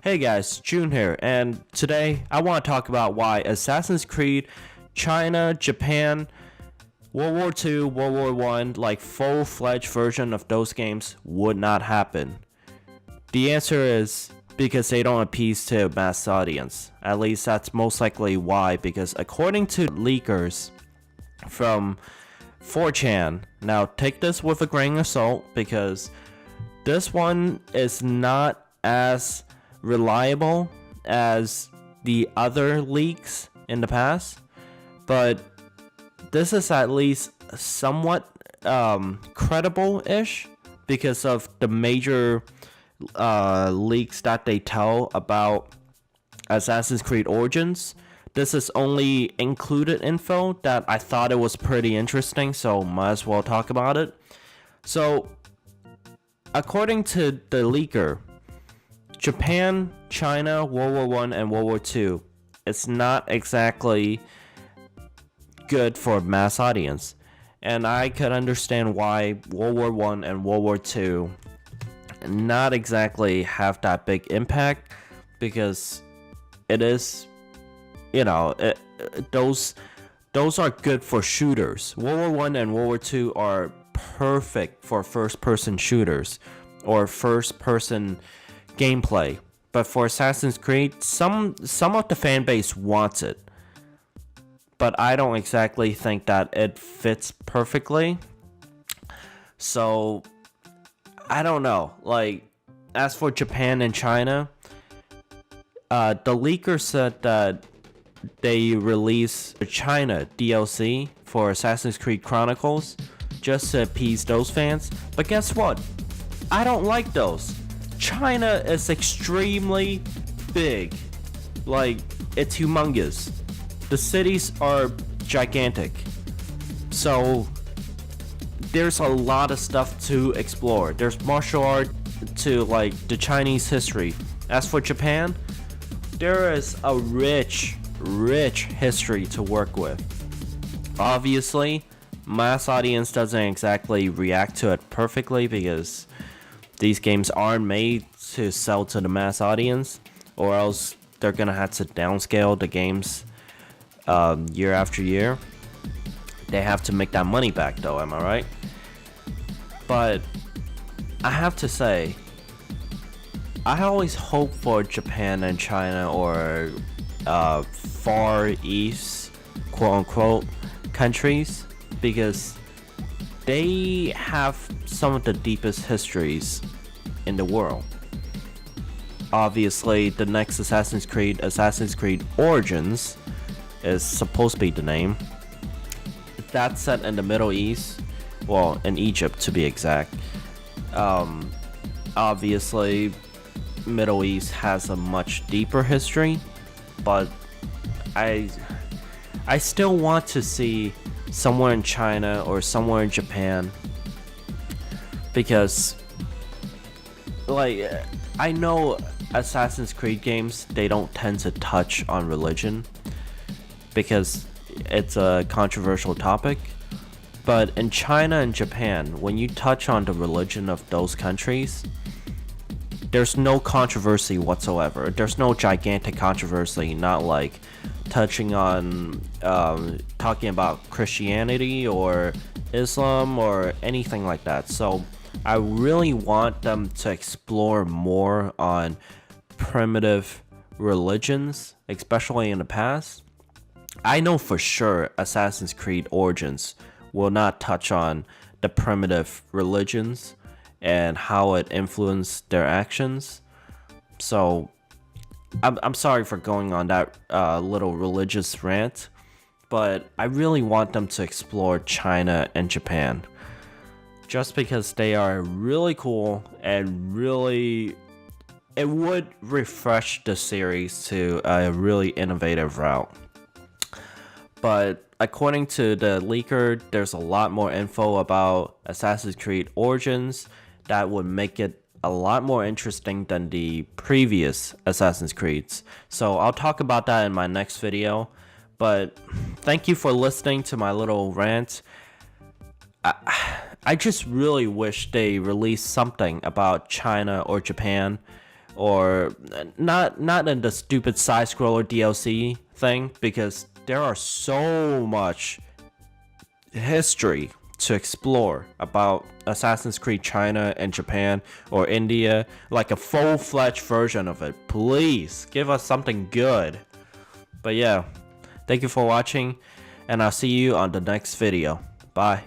Hey guys, June here, and today I want to talk about why Assassin's Creed, China, Japan, World War II, World War I, like full-fledged version of those games would not happen. The answer is because they don't appease to a mass audience. At least that's most likely why, because according to leakers from 4chan, now take this with a grain of salt because this one is not as reliable as the other leaks in the past, but this is at least somewhat credible-ish because of the major leaks that they tell about Assassin's Creed Origins. This is only included info that I thought it was pretty interesting, so might as well talk about it. So, according to the leaker, Japan, China, World War I, and World War II, it's not exactly good for a mass audience. And I could understand why World War I and World War II not exactly have that big impact, because it is, those are good for shooters. World War I and World War II are perfect for first-person shooters or first-person gameplay, but for Assassin's Creed, some of the fan base wants it, but I don't exactly think that it fits perfectly. So I don't know. Like, as for Japan and China, the leaker said that they release the China DLC for Assassin's Creed Chronicles just to appease those fans, but guess what? I don't like those. China is extremely big. Like, it's humongous. The cities are gigantic. So, there's a lot of stuff to explore. There's martial art to, like, the Chinese history. As for Japan, there is a rich history to work with. Obviously, mass audience doesn't exactly react to it perfectly because these games aren't made to sell to the mass audience, or else they're gonna have to downscale the games year after year. They have to make that money back though, am I right? But I have to say, I always hope for Japan and China, or Far East, quote-unquote, countries, because they have some of the deepest histories in the world. Obviously, the next Assassin's Creed Origins, is supposed to be the name. That's set in the Middle East, well, in Egypt to be exact. Obviously, Middle East has a much deeper history, but I still want to see somewhere in China or somewhere in Japan, because, like, I know Assassin's Creed games, they don't tend to touch on religion because it's a controversial topic, but in China and Japan, when you touch on the religion of those countries, there's no controversy whatsoever. There's no gigantic controversy, not like touching on talking about Christianity or Islam or anything like that. So I really want them to explore more on primitive religions, especially in the past. I know for sure Assassin's Creed Origins will not touch on the primitive religions and how it influenced their actions. So I'm sorry for going on that little religious rant, but I really want them to explore China and Japan, just because they are really cool and really, it would refresh the series to a really innovative route. But according to the leaker, there's a lot more info about Assassin's Creed Origins that would make it a lot more interesting than the previous Assassin's Creeds. So I'll talk about that in my next video. But thank you for listening to my little rant. I just really wish they released something about China or Japan or not in the stupid side scroller DLC thing, because there are so much history to explore about Assassin's Creed China and Japan or India, like a full-fledged version of it. Please give us something good. But yeah, thank you for watching, and I'll see you on the next video. Bye.